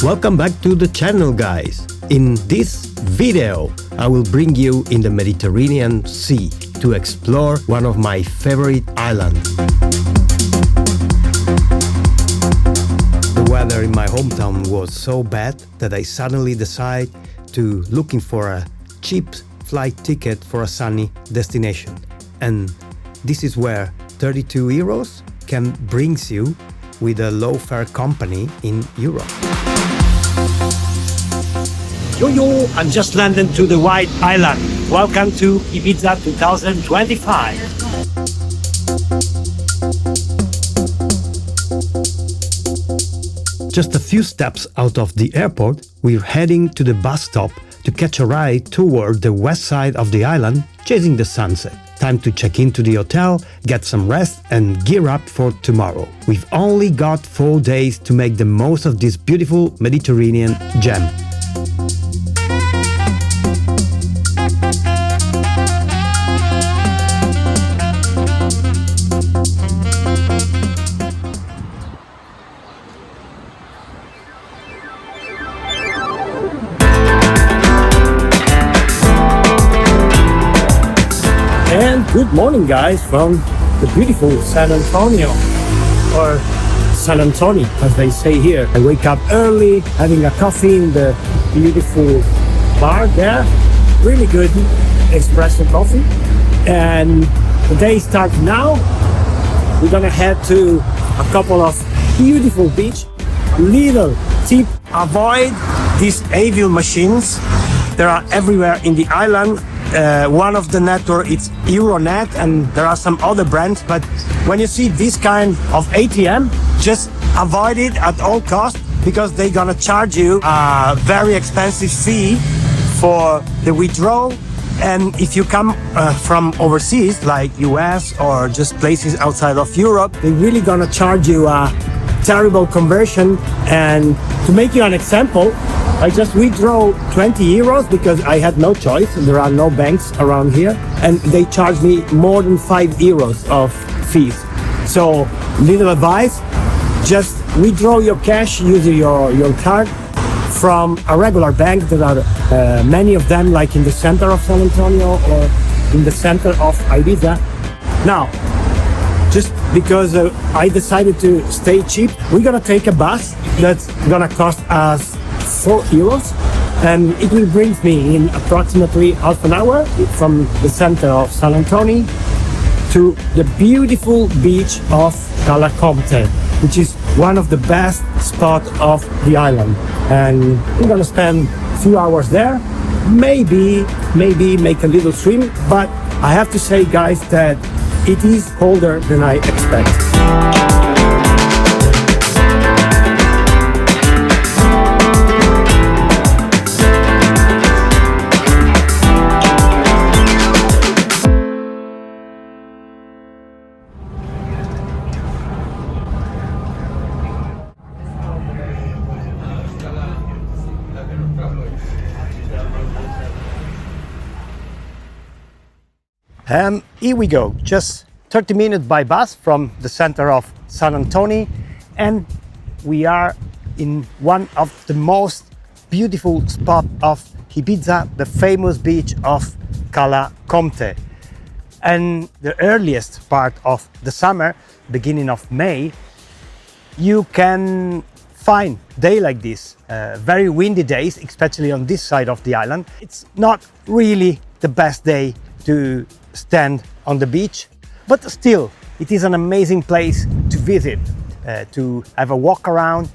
Welcome back to the channel, guys. In this video, I will bring you in the Mediterranean Sea to explore one of my favorite islands. The weather in my hometown was so bad that I suddenly decided to looking for a cheap flight ticket for a sunny destination. And this is where 32 euros can bring you with a low fare company in Europe. Yo, I'm just landed to the White Island. Welcome to Ibiza 2025. Just a few steps out of the airport, we're heading to the bus stop to catch a ride toward the west side of the island, chasing the sunset. Time to check into the hotel, get some rest and gear up for tomorrow. We've only got 4 days to make the most of this beautiful Mediterranean gem. And good morning, guys, from the beautiful San Antonio, or San Antonio, as they say here. I wake up early, having a coffee in the beautiful bar there. Really good espresso coffee. And the day starts now. We're gonna head to a couple of beautiful beach. Little tip, avoid these avial machines. There are everywhere in the island. One of the network is Euronet, and there are some other brands, but when you see this kind of ATM, just avoid it at all costs, because they're gonna charge you a very expensive fee for the withdrawal. And if you come from overseas, like US or just places outside of Europe, they're really gonna charge you a terrible conversion. And to make you an example, I just withdraw 20 euros because I had no choice. There are no banks around here, and they charged me more than 5 euros of fees. So, little advice, just withdraw your cash using your card from a regular bank. There are many of them, like in the center of San Antonio or in the center of Ibiza. Now, just because I decided to stay cheap, we're gonna take a bus that's gonna cost us 4 euros, and it will bring me in approximately half an hour from the center of San Antonio to the beautiful beach of Cala, which is one of the best spots of the island. And we're gonna spend a few hours there, maybe make a little swim, but I have to say, guys, that it is colder than I expect. And here we go, just 30 minutes by bus from the center of San Antonio, and we are in one of the most beautiful spots of Ibiza, the famous beach of Cala. And the earliest part of the summer, beginning of May, you can find day like this, very windy days, especially on this side of the island. It's not really the best day to stand on the beach, but still it is an amazing place to visit, to have a walk around.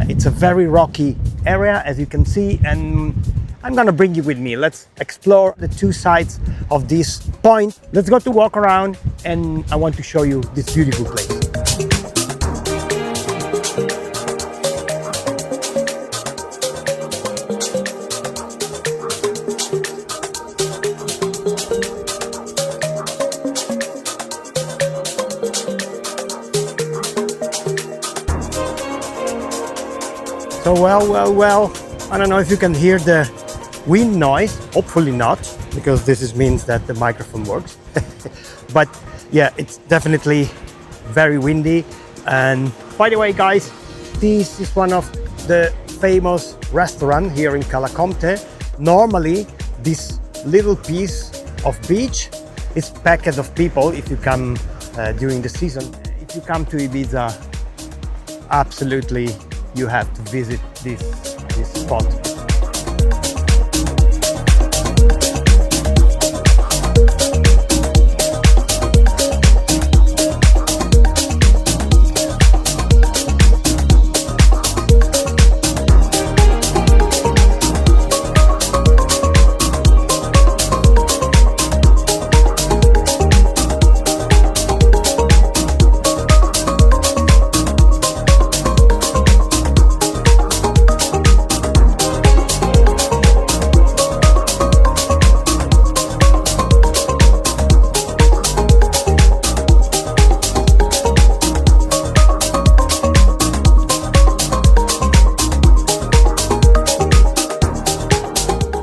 It's a very rocky area, as you can see, and I'm gonna bring you with me. Let's explore the two sides of this point. Let's go to walk around, and I want to show you this beautiful place. So well, I don't know if you can hear the wind noise, hopefully not, because this means that the microphone works. But yeah, it's definitely very windy. And by the way, guys, this is one of the famous restaurant here in Calaconte. Normally, this little piece of beach is packed of people if you come during the season. If you come to Ibiza, absolutely you have to visit this spot.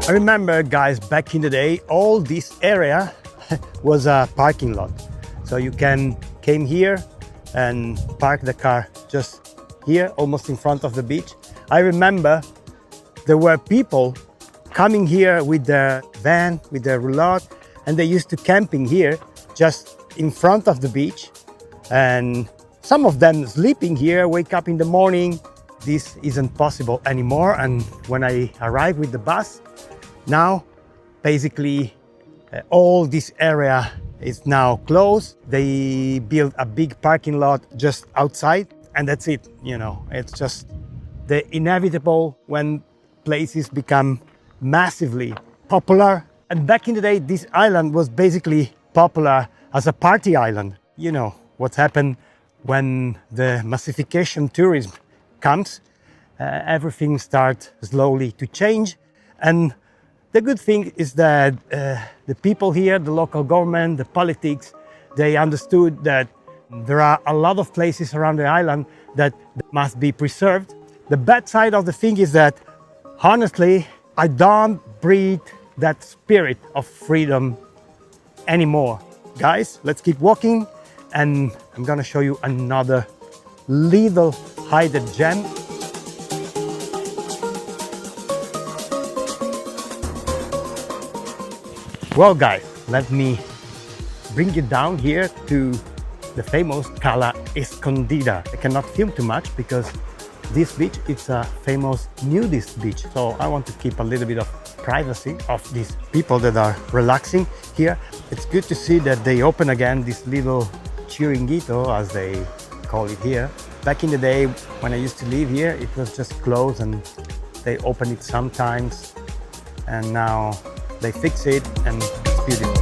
I remember, guys, back in the day, all this area was a parking lot. So you came here and park the car just here, almost in front of the beach. I remember there were people coming here with their van, with their roulotte, and they used to camping here just in front of the beach. And some of them sleeping here, wake up in the morning. This isn't possible anymore. And when I arrived with the bus, now, basically, all this area is now closed. They built a big parking lot just outside, and that's it. You know, it's just the inevitable when places become massively popular. And back in the day, this island was basically popular as a party island. You know, what's happened when the massification tourism comes, everything starts slowly to change. And the good thing is that the people here, the local government, the politics, they understood that there are a lot of places around the island that must be preserved. The bad side of the thing is that, honestly, I don't breathe that spirit of freedom anymore. Guys, let's keep walking, and I'm gonna show you another little hidden gem. Well, guys, let me bring you down here to the famous Cala Escondida. I cannot film too much because this beach is a famous nudist beach. So I want to keep a little bit of privacy of these people that are relaxing here. It's good to see that they open again this little chiringuito, as they call it here. Back in the day when I used to live here, it was just closed and they open it sometimes. And now they fix it and it's beautiful.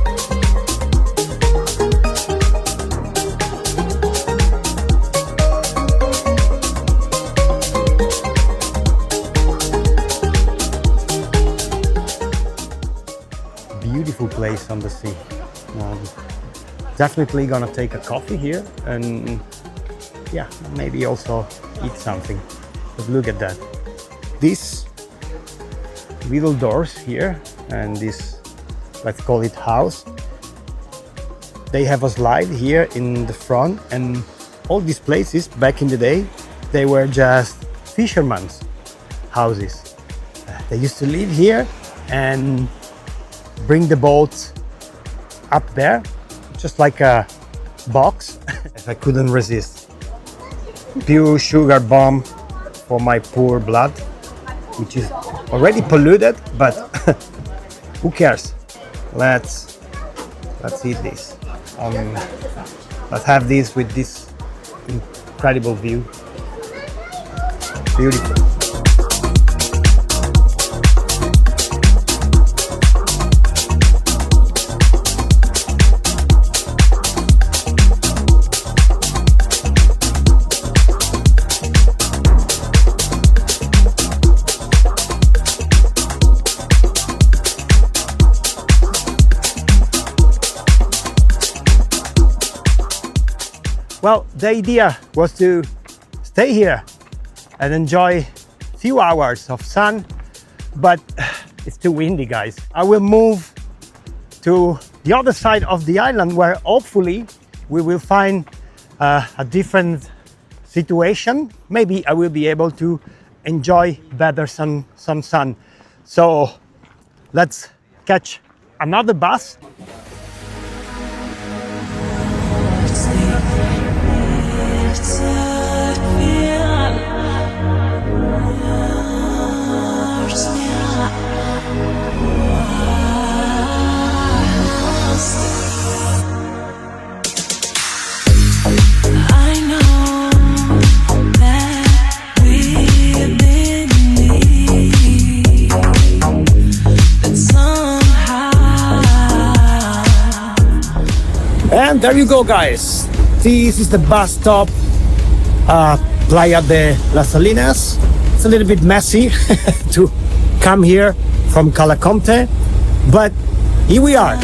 Beautiful place on the sea. Definitely gonna take a coffee here and yeah, maybe also eat something. But look at that. These little doors here and this, let's call it house, they have a slide here in the front, and all these places back in the day, they were just fishermen's houses. They used to live here and bring the boats up there, just like a box. I couldn't resist. Pure sugar bomb for my poor blood, which is already polluted, but who cares? Let's eat this. Let's have this with this incredible view. Beautiful. Well, the idea was to stay here and enjoy a few hours of sun, but it's too windy, guys. I will move to the other side of the island where hopefully we will find a different situation. Maybe I will be able to enjoy better some sun. So let's catch another bus. And there you go, guys. This is the bus stop, Playa de las Salinas. It's a little bit messy to come here from Calaconte, but here we are.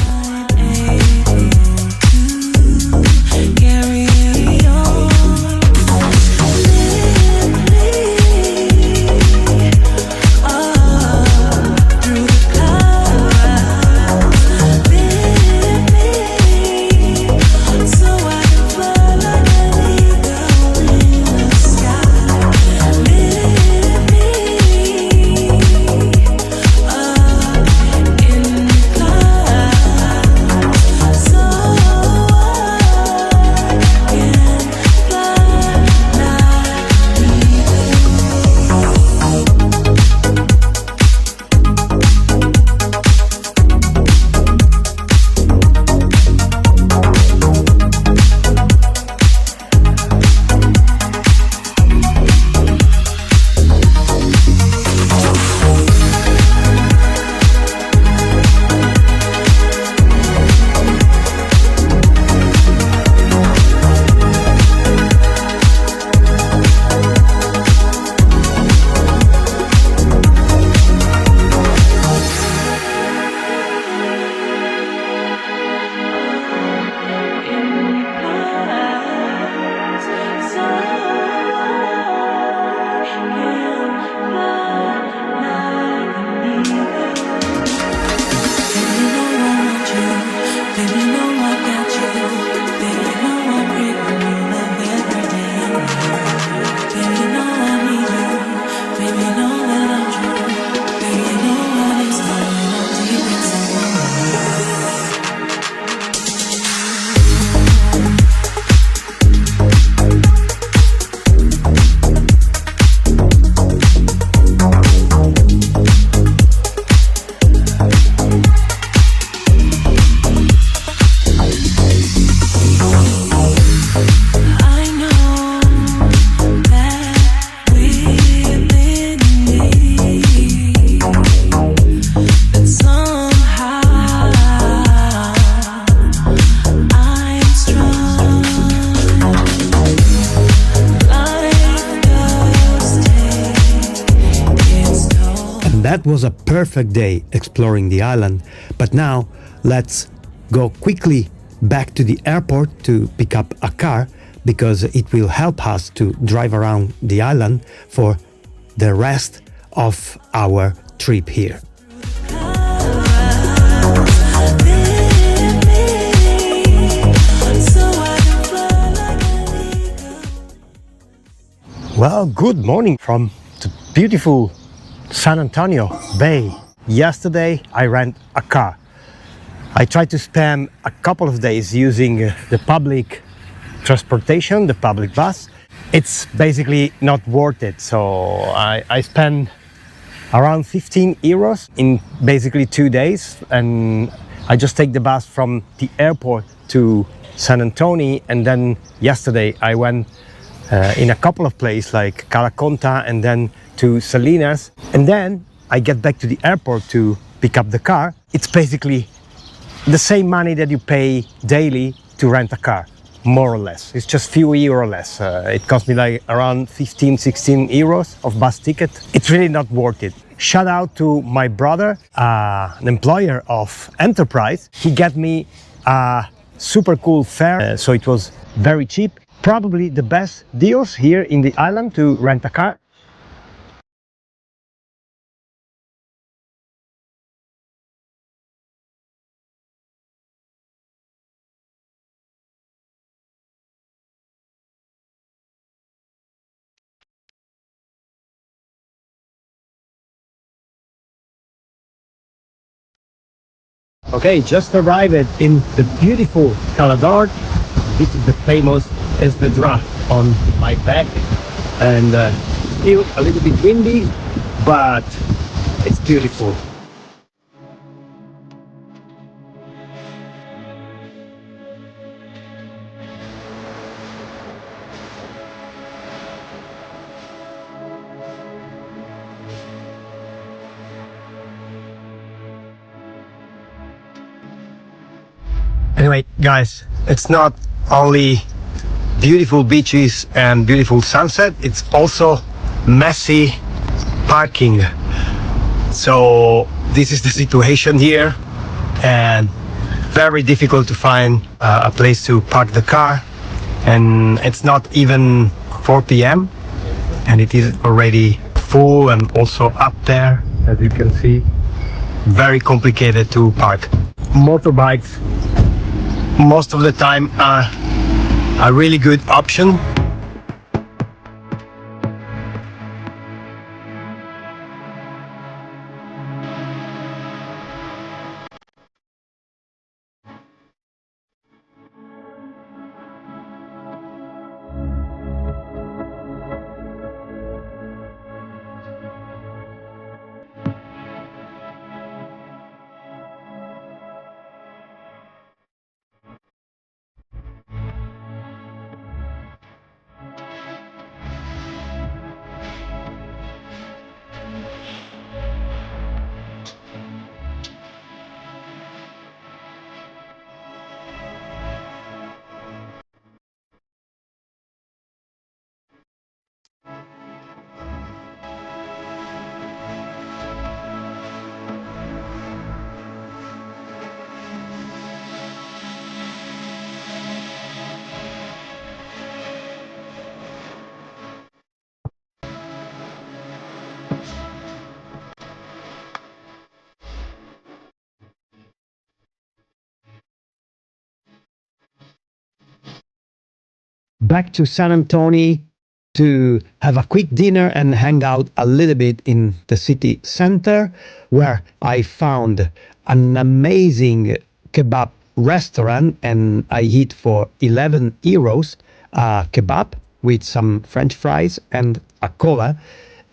That was a perfect day exploring the island, but now let's go quickly back to the airport to pick up a car because it will help us to drive around the island for the rest of our trip here. Well, good morning from the beautiful San Antonio Bay. Yesterday I rent a car. I tried to spend a couple of days using the public transportation, the public bus. It's basically not worth it, so I spent around 15 euros in basically 2 days, and I just take the bus from the airport to San Antonio, and then yesterday I went in a couple of places like Calaconta and then to Salinas, and then I get back to the airport to pick up the car. It's basically the same money that you pay daily to rent a car, more or less. It's just few euro less. It cost me like around 15-16 euros of bus ticket. It's really not worth it. Shout out to my brother, an employer of Enterprise. He got me a super cool fare, so it was very cheap. Probably the best deals here in the island to rent a car. Okay, just arrived in the beautiful Calador. This is the famous Esvedra on my back, and still a little bit windy, but it's beautiful. Anyway, guys, it's not only beautiful beaches and beautiful sunset, it's also messy parking. So this is the situation here, and very difficult to find a place to park the car, and it's not even 4 p.m. and it is already full and also up there, as you can see. Very complicated to park. Motorbikes most of the time are a really good option. Back to San Antonio to have a quick dinner and hang out a little bit in the city center, where I found an amazing kebab restaurant, and I eat for 11 euros a kebab with some French fries and a cola.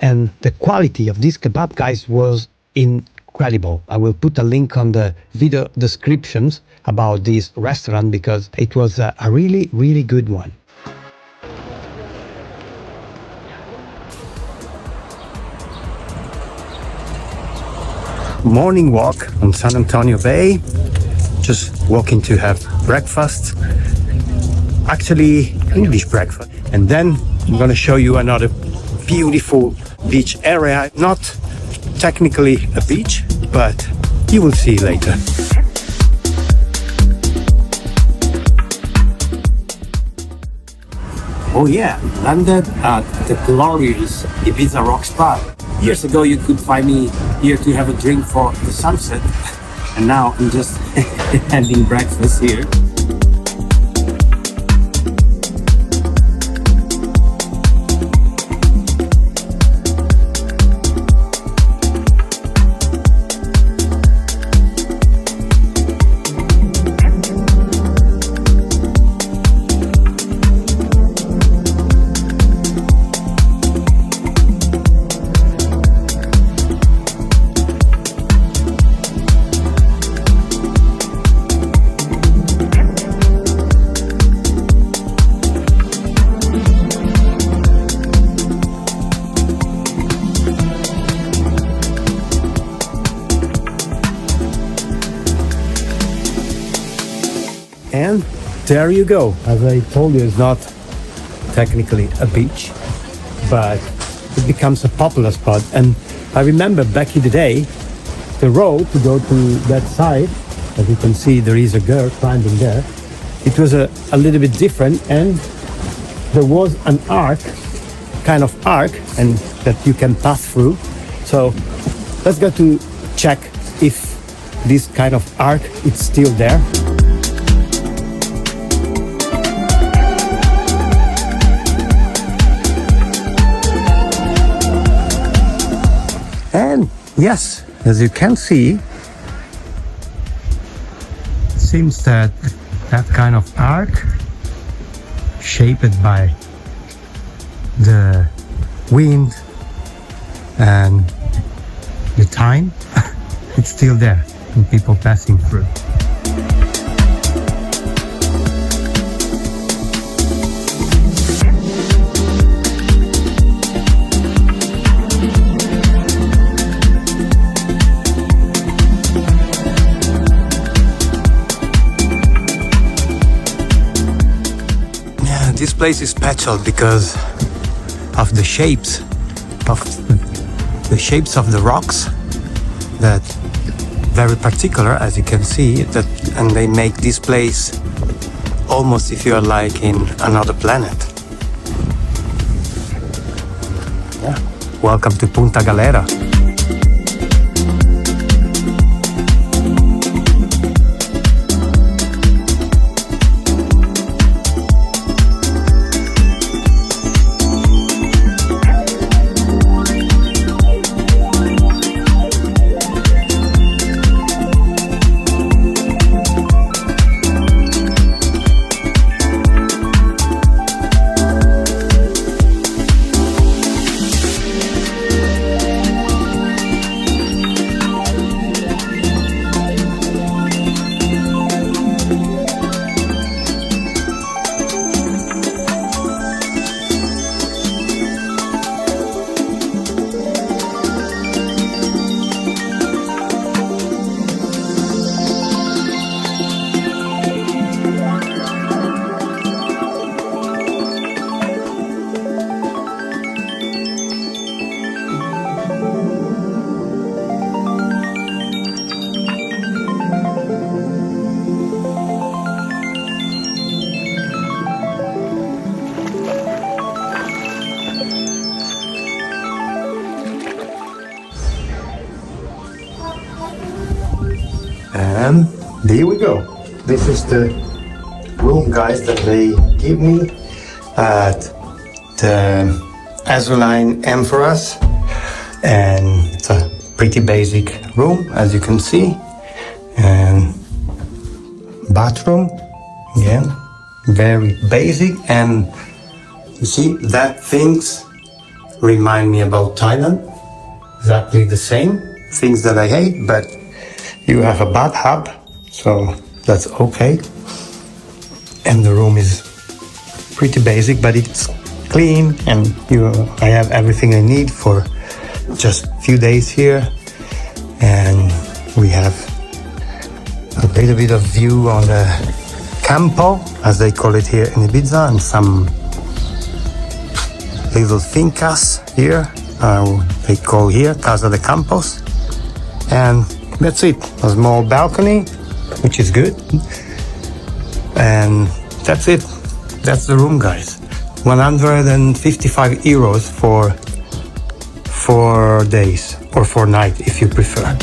And the quality of this kebab, guys, was incredible. I will put a link on the video descriptions about this restaurant because it was a really, really good one. Morning walk on San Antonio Bay, just walking to have breakfast, actually English breakfast, and then I'm gonna show you another beautiful beach area, not technically a beach, but you will see later. Oh yeah, landed at the glorious Ibiza Rock Spa. Years ago, you could find me here to have a drink for the sunset, and now I'm just having breakfast here. And there you go. As I told you, it's not technically a beach, but it becomes a popular spot. And I remember back in the day, the road to go to that side, as you can see, there is a girl climbing there. It was a little bit different, and there was an arc, kind of arc, and that you can pass through. So let's go to check if this kind of arc is still there. And yes, as you can see, seems that that kind of arc shaped by the wind and the time it's still there and people passing through. This place is special because of the shapes of the rocks that very particular, as you can see, that and they make this place almost if you are like in another planet. Yeah. Welcome to Punta Galera. And there we go. This is the room, guys, that they give me at the Azuline M for us. And it's a pretty basic room, as you can see. And bathroom, again, very basic. And you see that things remind me about Thailand. Exactly the same things that I hate, but you have a bathtub, so that's okay. And the room is pretty basic, but it's clean, and I have everything I need for just a few days here. And we have a little bit of view on the campo, as they call it here in Ibiza, and some little fincas here. They call here Casa de Campos. And that's it. A small balcony, which is good. And that's it. That's the room, guys. 155 euros for 4 days or 4 nights if you prefer.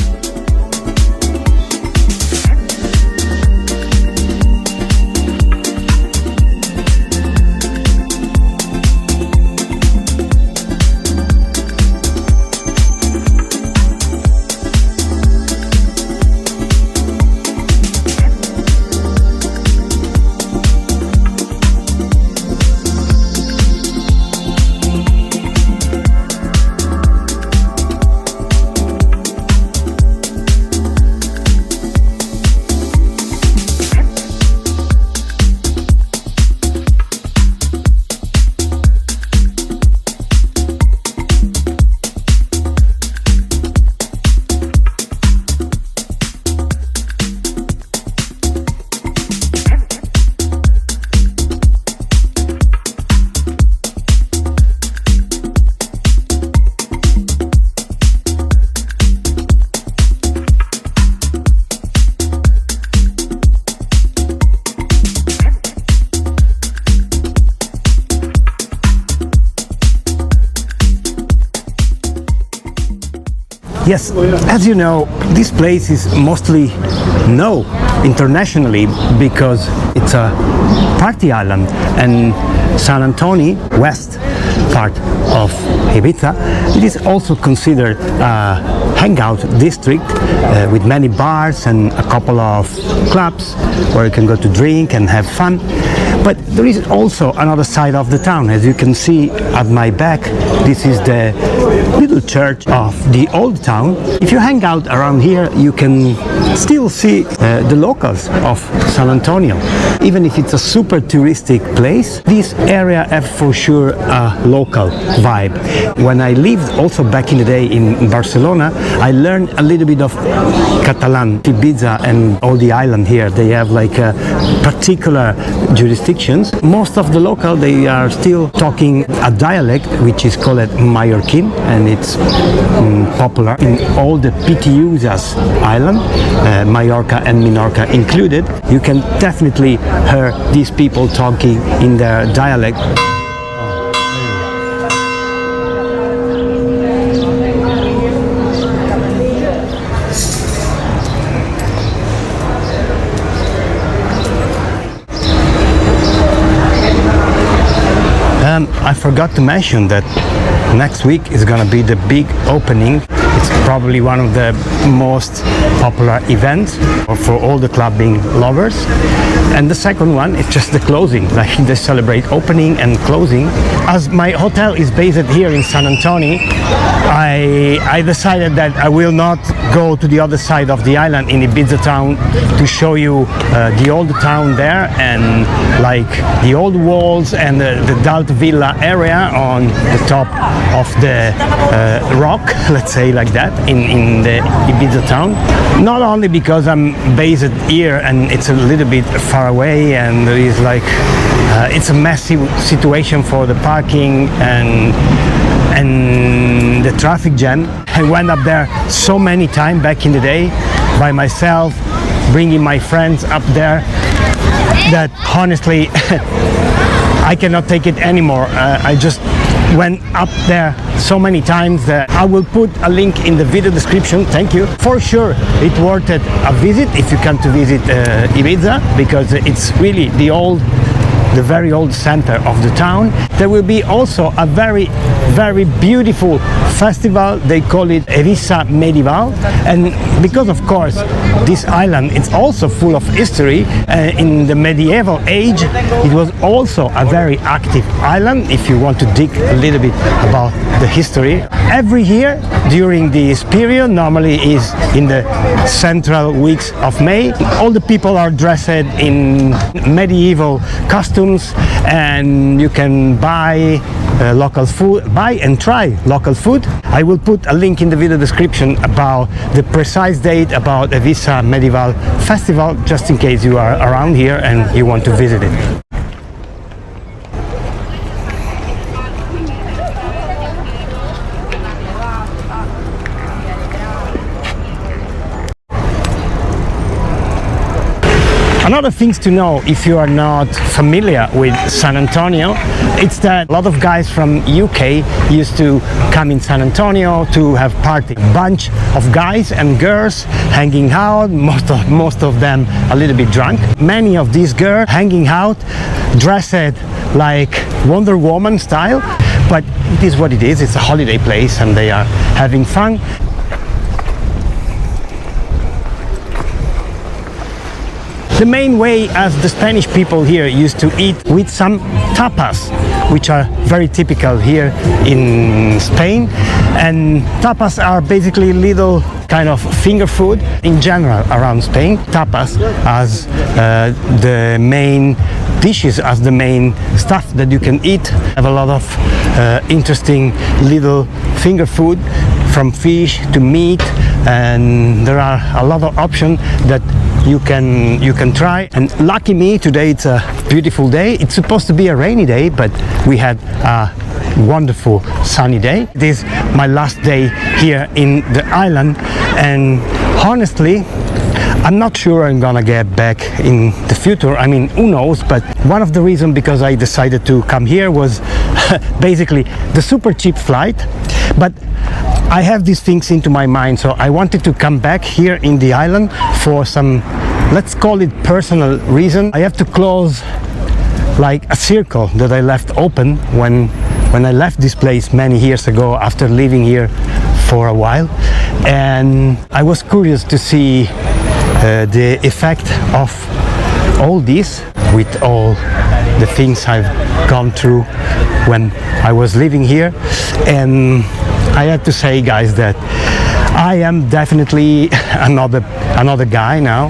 Yes, as you know, this place is mostly known internationally because it's a party island, and San Antonio, west part of Ibiza, it is also considered a hangout district with many bars and a couple of clubs where you can go to drink and have fun. But there is also another side of the town. As you can see at my back, this is the little church of the old town. If you hang out around here, you can still see the locals of San Antonio. Even if it's a super touristic place, this area have for sure a local vibe. When I lived also back in the day in Barcelona, I learned a little bit of Catalan, Ibiza and all the island here. They have like a particular jurisdictions. Most of the local, they are still talking a dialect which is called Mallorquin, and it's popular in all the PTUs island, Mallorca and Minorca included. You can definitely hear these people talking in their dialect. I forgot to mention that next week is gonna be the big opening. It's probably one of the most popular events for all the clubbing lovers. And the second one is just the closing, like they celebrate opening and closing. As my hotel is based here in San Antonio, I decided that I will not go to the other side of the island in Ibiza town to show you the old town there and like the old walls and the Dalt Villa area on the top of the rock, let's say like that, in the Ibiza town. Not only because I'm based here and it's a little bit far away and there is like it's a messy situation for the parking and the traffic jam. I went up there so many times back in the day by myself, bringing my friends up there, that honestly I cannot take it anymore. I just went up there so many times that I will put a link in the video description. Thank you. For sure it's worth it a visit if you come to visit Ibiza, because it's really the very old center of the town. There will be also a very beautiful festival. They call it Ibiza Medieval, and because of course this island is also full of history. In the medieval age it was also a very active island, if you want to dig a little bit about the history. Every year during this period, normally is in the central weeks of May, all the people are dressed in medieval costumes, and you can buy local food, buy and try local food. I will put a link in the video description about the precise date about the Ibiza Medieval Festival, just in case you are around here and you want to visit it. Another things to know if you are not familiar with San Antonio, it's that a lot of guys from UK used to come in San Antonio to have party. Bunch of guys and girls hanging out, most of them a little bit drunk. Many of these girls hanging out dressed like Wonder Woman style, but it is what it is. It's a holiday place and they are having fun. The main way as the Spanish people here used to eat with some tapas, which are very typical here in Spain. And tapas are basically little kind of finger food in general around Spain. Tapas as the main dishes, as the main stuff that you can eat. Have a lot of interesting little finger food, from fish to meat, and there are a lot of options that you can try. And lucky me, today it's a beautiful day. It's supposed to be a rainy day, but we had a wonderful sunny day. It is my last day here in the island, and honestly I'm not sure I'm gonna get back in the future. I mean, who knows, but one of the reasons because I decided to come here was basically the super cheap flight. But I have these things into my mind, so I wanted to come back here in the island for some, let's call it personal reason. I have to close like a circle that I left open when when I left this place many years ago after living here for a while, and I was curious to see the effect of all this with all the things I've gone through when I was living here. And I have to say, guys, that I am definitely another guy now,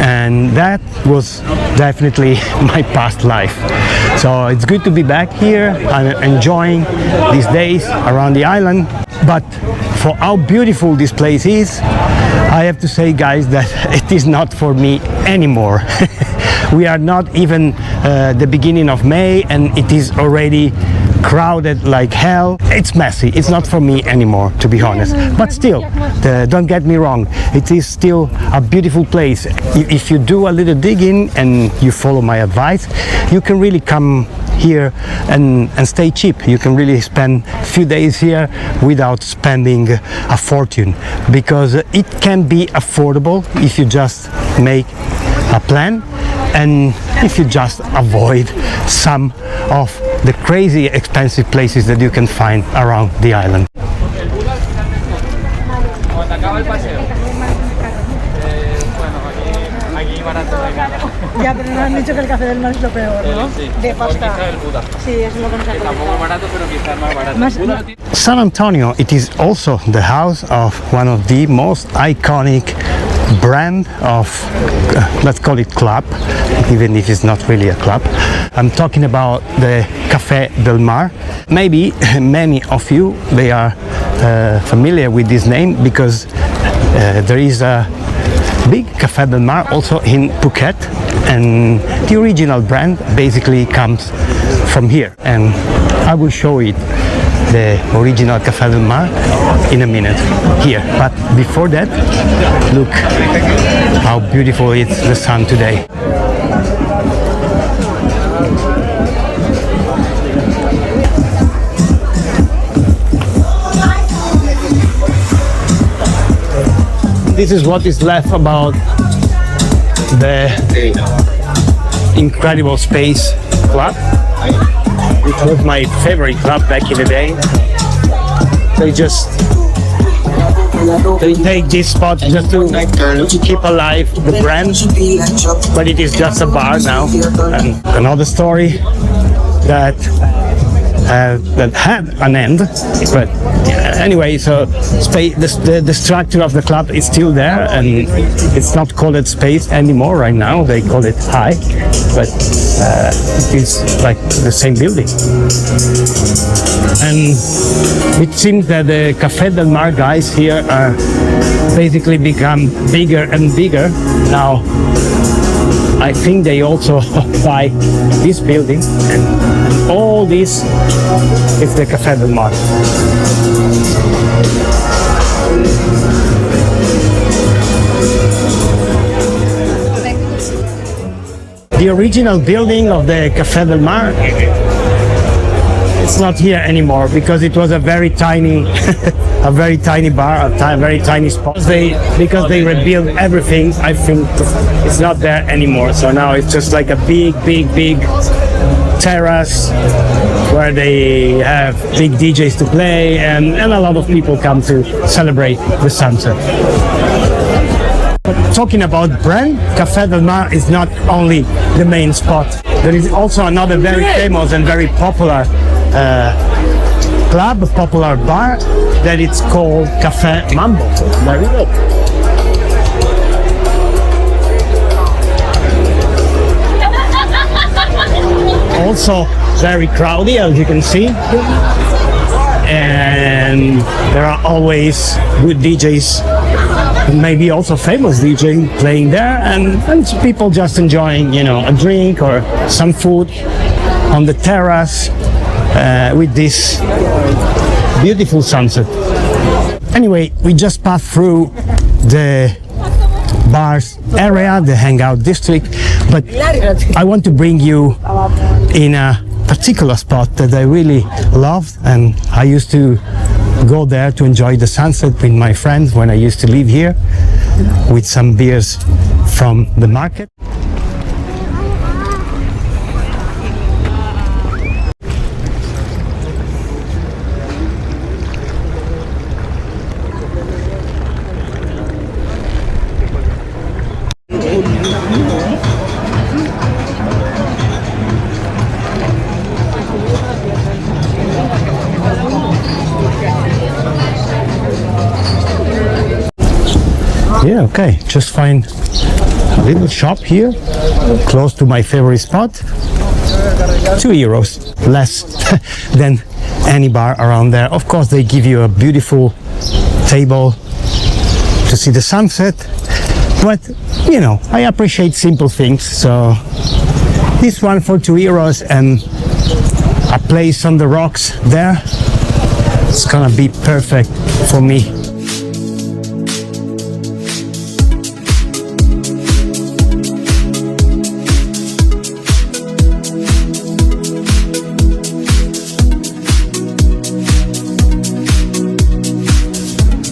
and that was definitely my past life. So it's good to be back here. I'm enjoying these days around the island, but for how beautiful this place is, I have to say, guys, that it is not for me anymore. We are not even the beginning of May and it is already crowded like hell. It's messy. It's not for me anymore, to be honest. But still, don't get me wrong, it is still a beautiful place. If you do a little digging and you follow my advice, you can really come here and stay cheap. You can really spend a few days here without spending a fortune, because it can be affordable if you just make a plan and if you just avoid some of the crazy expensive places that you can find around the island. Ya, pero nos han dicho que el café del mar es lo peor, ¿no? De pasta. Sí, es lo que nos han comentado. barato, pero quizás más barato. San Antonio, it is also the house of one of the most iconic brand of, let's call it club, even if it's not really a club. I'm talking about the Café del Mar. Maybe many of you, they are familiar with this name because there is a big Café del Mar also in Phuket, and the original brand basically comes from here, and I will show it, the original Café del Mar, in a minute here. But before that, look how beautiful is the sun today. This is what is left about the incredible space club, which was my favorite club back in the day. They take this spot just to keep alive the brand, but it is just a bar now. And another story that had an end, but anyway, so the structure of the club is still there, and it's not called space anymore right now. They call it high, but it is like the same building. And it seems that the Café del Mar guys here are basically become bigger and bigger now. I think they also buy this building, and all this is the Café del Mar. The original building of the Café del Mar, it's not here anymore because it was a very tiny a very tiny bar, a very tiny spot. Because they rebuilt everything, I think it's not there anymore. So now it's just like a big terrace where they have big DJs to play, and a lot of people come to celebrate the sunset. But talking about brand, Café del Mar is not only the main spot. There is also another very famous and very popular club, popular bar, that it's called Café Mambo. There we go. Also very crowded, as you can see, and there are always good DJs, maybe also famous DJ playing there, and people just enjoying, you know, a drink or some food on the terrace with this beautiful sunset. Anyway, we just passed through the bars area, the hangout district, but I want to bring you in a particular spot that I really loved, and I used to go there to enjoy the sunset with my friends when I used to live here, with some beers from the market. Yeah, okay. Just find a little shop here, close to my favorite spot. €2, less than any bar around there. Of course, they give you a beautiful table to see the sunset. But, you know, I appreciate simple things. So this one for €2 and a place on the rocks there. It's gonna be perfect for me.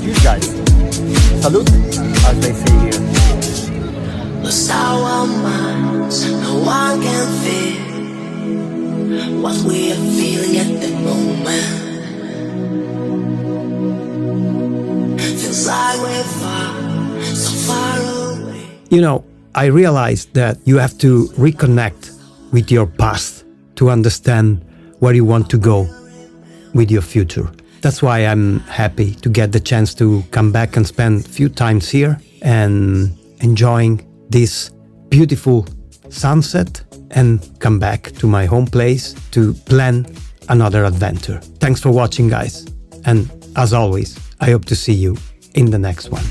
You guys, salute, as they say here. Lost our minds, no one can feel what we are feeling at the moment. Feels like we're far, so far away. You know, I realized that you have to reconnect with your past to understand where you want to go with your future. That's why I'm happy to get the chance to come back and spend a few times here and enjoying this beautiful sunset and come back to my home place to plan another adventure. Thanks for watching, guys. And as always, I hope to see you in the next one.